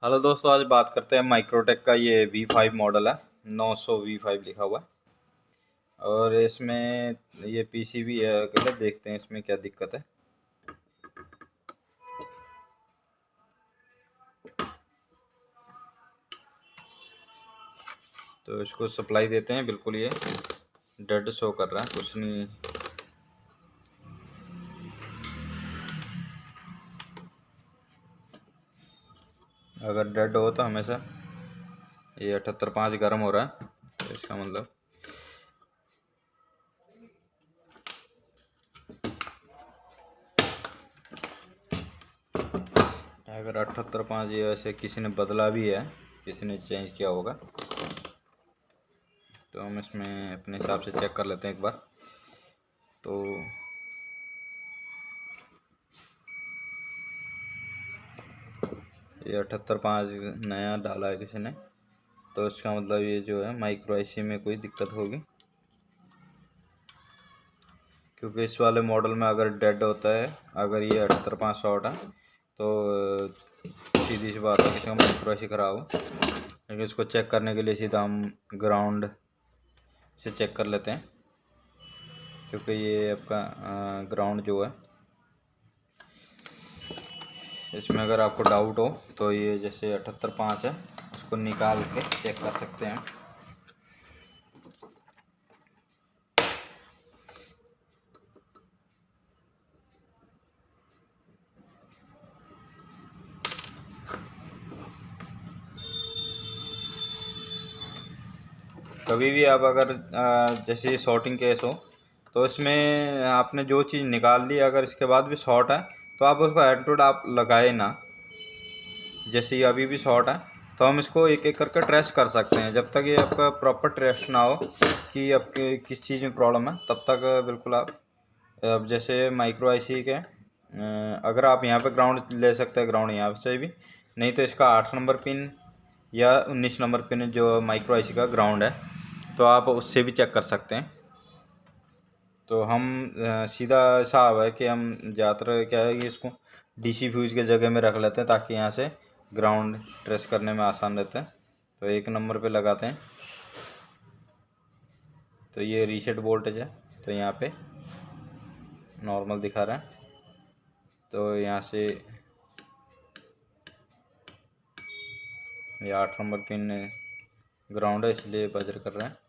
Hello दोस्तों, आज बात करते हैं माइक्रोटेक का। ये V5 मॉडल है, 900 V5 लिखा हुआ है और इसमें ये पीसीबी है। अगर देखते हैं इसमें क्या दिक्कत है। तो इसको सप्लाई देते हैं, बिल्कुल ये डेड शो कर रहा है, कुछ नहीं। अगर डेड हो तो हमेशा ये 78.5 गर्म हो रहा है, तो इसका मतलब अगर 78.5 ये ऐसे किसी ने बदला भी है, किसी ने चेंज किया होगा, तो हम इसमें अपने हिसाब से चेक कर लेते हैं एक बार। तो ये 78.5 नया डाला है किसी ने, तो इसका मतलब ये जो है माइक्रो आईसी में कोई दिक्कत होगी, क्योंकि इस वाले मॉडल में अगर डेड होता है, अगर ये 78.5 शॉर्ट है, तो सीधी सी बात है किसी का माइक्रो आईसी खराब हो। लेकिन इसको चेक करने के लिए सीधा हम ग्राउंड से चेक कर लेते हैं, क्योंकि ये आपका ग्राउंड जो है, इसमें अगर आपको डाउट हो तो ये जैसे 78.5 है, उसको निकाल के चेक कर सकते हैं। कभी भी आप अगर जैसे शॉर्टिंग केस हो, तो इसमें आपने जो चीज़ निकाल ली, अगर इसके बाद भी शॉर्ट है तो आप उसको एंटीडोट आप लगाए ना। जैसे ये अभी भी शॉर्ट है, तो हम इसको एक एक करके ट्रेस कर सकते हैं। जब तक ये आपका प्रॉपर ट्रेस ना हो कि आपके किस चीज़ में प्रॉब्लम है, तब तक बिल्कुल आप अब जैसे माइक्रो आईसी के अगर आप यहाँ पे ग्राउंड ले सकते हैं, ग्राउंड यहाँ से भी, नहीं तो इसका 8 नंबर पिन या 19 नंबर पिन जो माइक्रो आईसी का ग्राउंड है, तो आप उससे भी चेक कर सकते हैं। तो हम सीधा हिसाब है कि हम ज़्यादातर क्या है कि इसको डीसी फ्यूज के जगह में रख लेते हैं, ताकि यहाँ से ग्राउंड ट्रेस करने में आसान रहता है। तो 1 नंबर पे लगाते हैं, तो ये रीसेट वोल्टेज है, तो यहाँ पे नॉर्मल दिखा रहा है। तो यहाँ से ये 8 नंबर पिन ग्राउंड है, इसलिए बजर कर रहा है।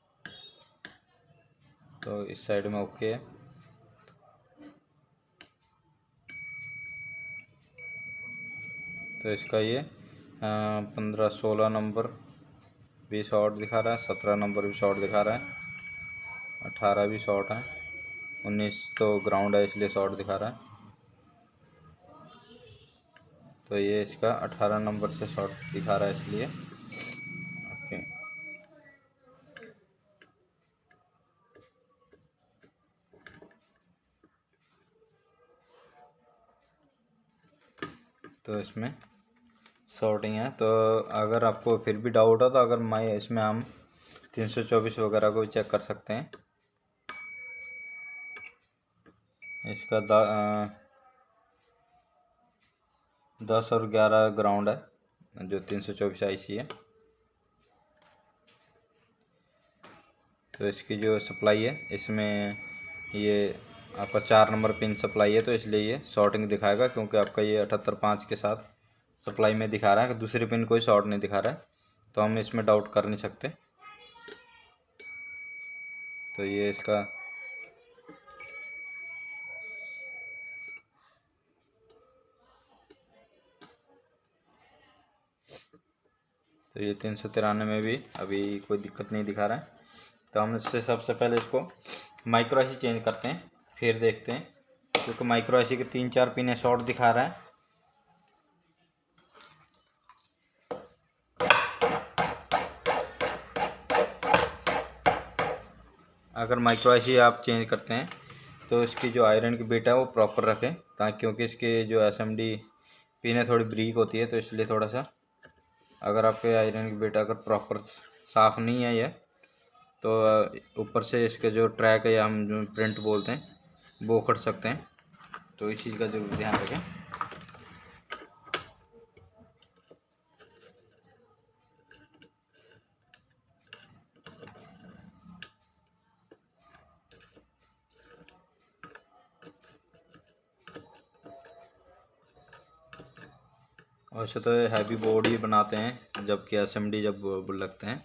तो इस साइड में ओके है। तो इसका ये 15-16 नंबर भी शॉर्ट दिखा रहा है, 17 नंबर भी शॉर्ट दिखा रहा है, 18 भी शॉर्ट है, 19 तो ग्राउंड है इसलिए शॉर्ट दिखा रहा है। तो ये इसका 18 नंबर से शॉर्ट दिखा रहा है, इसलिए ओके। तो इसमें शॉर्टिंग है। तो अगर आपको फिर भी डाउट हो, तो अगर मैं इसमें हम 324 वगैरह को भी चेक कर सकते हैं। इसका 10 और 11 ग्राउंड है, जो 324 आईसी है। तो इसकी जो सप्लाई है, इसमें ये आपका 4 नंबर पिन सप्लाई है, तो इसलिए ये शॉर्टिंग दिखाएगा, क्योंकि आपका ये 78.5 के साथ सप्लाई में दिखा रहा है कि दूसरी पिन कोई शॉर्ट नहीं दिखा रहा है। तो हम इसमें डाउट कर नहीं सकते। तो ये इसका तो ये 393 में भी अभी कोई दिक्कत नहीं दिखा रहा है। तो हम इससे सबसे पहले इसको माइक्रो आईसी चेंज करते हैं, फिर देखते हैं, क्योंकि माइक्रो आईसी के 3-4 पिन शॉर्ट दिखा रहा है। अगर माइक्रो आईसी आप चेंज करते हैं, तो इसकी जो आयरन की बिट है वो प्रॉपर रखें, ताकि क्योंकि इसके जो एसएमडी पिन है थोड़ी ब्रीक होती है, तो इसलिए थोड़ा सा अगर आपके आयरन की बिट अगर प्रॉपर साफ़ नहीं है ये, तो ऊपर से इसके जो ट्रैक है या हम जो प्रिंट बोलते हैं वो उखड़ सकते हैं। तो इस चीज़ का जरूर ध्यान रखें। वैसे तो ये हैवी बॉडी बनाते हैं, जबकि एसएमडी जब लगते हैं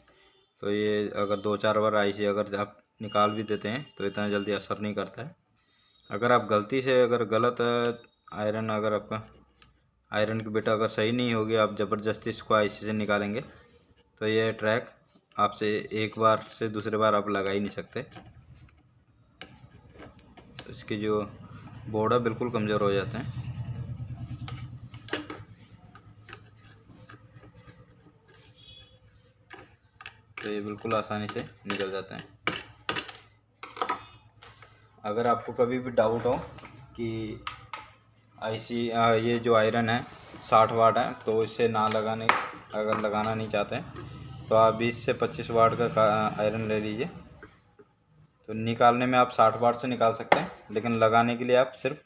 तो ये अगर 2-4 बार आईसी अगर आप निकाल भी देते हैं तो इतना जल्दी असर नहीं करता है। अगर आप गलती से अगर गलत आयरन, अगर आपका आयरन की बिट अगर सही नहीं होगी, आप ज़बरदस्ती इसको आईसी से निकालेंगे तो ये ट्रैक आपसे एक बार से दूसरे बार आप लगा ही नहीं सकते। इसकी जो बोर्ड है बिल्कुल कमज़ोर हो जाते हैं। तो ये बिल्कुल आसानी से निकल जाते हैं। अगर आपको कभी भी डाउट हो कि आईसी ये जो आयरन है 60 वाट है तो इससे ना लगाने, अगर लगाना नहीं चाहते तो आप 20 से 25 वाट का आयरन ले लीजिए। तो निकालने में आप 60 वाट से निकाल सकते हैं, लेकिन लगाने के लिए आप सिर्फ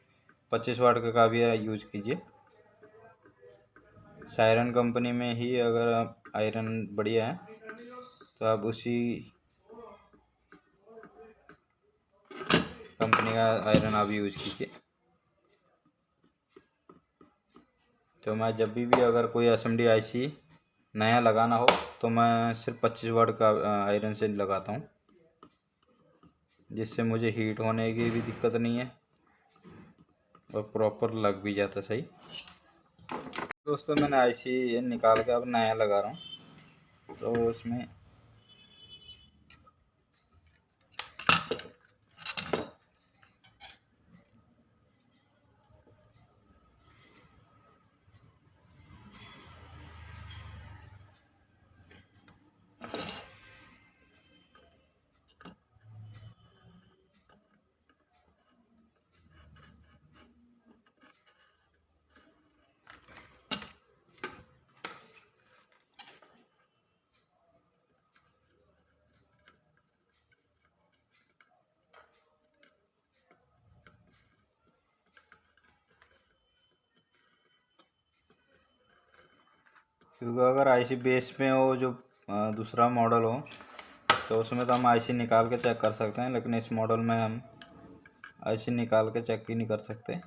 25 वाट का भी यूज कीजिए। सायरन कंपनी में ही अगर आप आयरन बढ़िया है तो आप उसी कंपनी का आयरन आप यूज कीजिए। तो मैं जब भी अगर कोई एसएमडी आईसी नया लगाना हो तो मैं सिर्फ 25 वाट का आयरन से लगाता हूँ, जिससे मुझे हीट होने की भी दिक्कत नहीं है और प्रॉपर लग भी जाता सही। दोस्तों मैंने आईसी ये निकाल के अब नया लगा रहा हूँ। तो उसमें क्योंकि अगर आईसी बेस में हो जो दूसरा मॉडल हो तो उसमें तो हम आईसी निकाल के चेक कर सकते हैं, लेकिन इस मॉडल में हम आईसी निकाल के चेक ही नहीं कर सकते।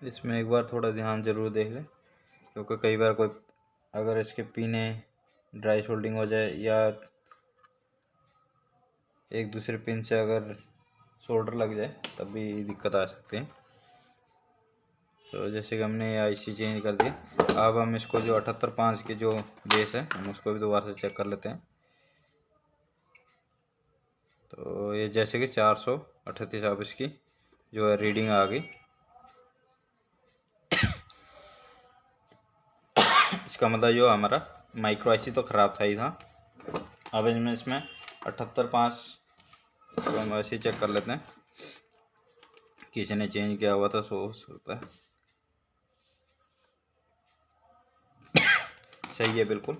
इसमें एक बार थोड़ा ध्यान ज़रूर देख लें, क्योंकि कई बार कोई अगर इसके पीने ड्राई सोल्डिंग हो जाए या एक दूसरे पिन से अगर सोल्डर लग जाए तब भी दिक्कत आ सकती है। तो जैसे कि हमने आईसी चेंज कर दी, अब हम इसको जो 78.5 की जो बेस है हम उसको भी दोबारा से चेक कर लेते हैं। तो ये जैसे कि 438 अब इसकी जो है रीडिंग आ गई। इसका मतलब जो हमारा माइक्रो आईसी तो ख़राब था ही था। अब इसमें 78.5 तो हम ऐसे ही चेक कर लेते हैं, किसी ने चेंज किया हुआ था सो होता है। सही है बिल्कुल।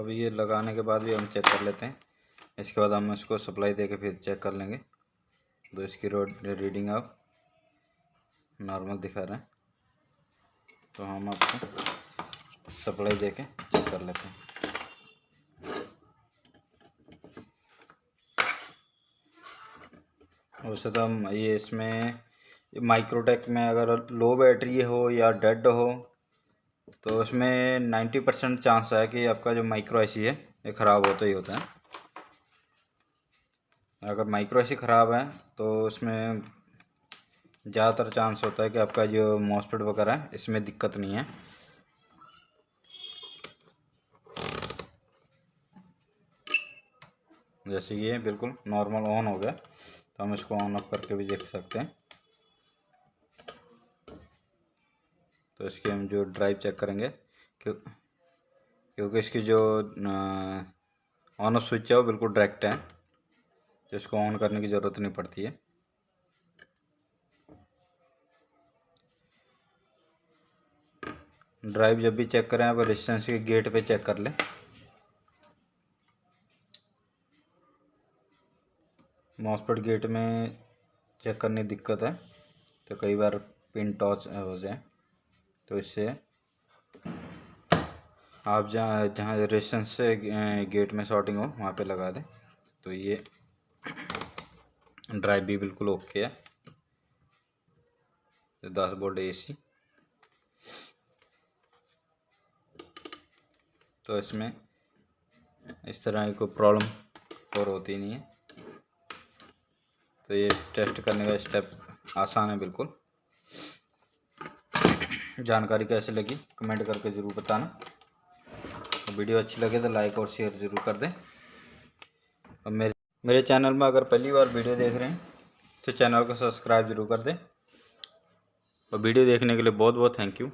अभी ये लगाने के बाद भी हम चेक कर लेते हैं। इसके बाद हम इसको सप्लाई दे के फिर चेक कर लेंगे। तो इसकी रीडिंग आप नॉर्मल दिखा रहे हैं, तो हम आपको सप्लाई दे के चेक कर लेते हैं। वैसे तो हम ये इसमें माइक्रोटेक में अगर लो बैटरी हो या डेड हो तो उसमें 90% चांस है कि आपका जो माइक्रो आईसी है ये ख़राब होता ही होता है। अगर माइक्रो आईसी ख़राब है तो उसमें ज़्यादातर चांस होता है कि आपका जो मॉसफेट वगैरह है इसमें दिक्कत नहीं है। जैसे ये बिल्कुल नॉर्मल ऑन हो गया, तो हम इसको ऑन ऑफ करके भी देख सकते हैं। तो इसकी हम जो ड्राइव चेक करेंगे क्योंकि इसकी जो ऑन ऑफ स्विच है वो बिल्कुल डायरेक्ट है, तो इसको ऑन करने की ज़रूरत नहीं पड़ती है। ड्राइव जब भी चेक करें आप रेजिस्टेंस के गेट पे चेक कर लें। मॉसफेट गेट में चेक करने की दिक्कत है तो कई बार पिन टॉच हो जाए, तो इससे आप जहाँ रेजिस्टेंस से गेट में शॉर्टिंग हो वहाँ पे लगा दें। तो ये ड्राइव भी बिल्कुल ओके है। 10 वोल्ट AC, तो इसमें इस तरह की कोई प्रॉब्लम और होती नहीं है। तो ये टेस्ट करने का स्टेप आसान है बिल्कुल। जानकारी कैसे लगी कमेंट करके ज़रूर बताना। तो वीडियो अच्छी लगे तो लाइक और शेयर ज़रूर कर दें। और मेरे चैनल में अगर पहली बार वीडियो देख रहे हैं तो चैनल को सब्सक्राइब ज़रूर कर दें। और वीडियो देखने के लिए बहुत बहुत थैंक यू।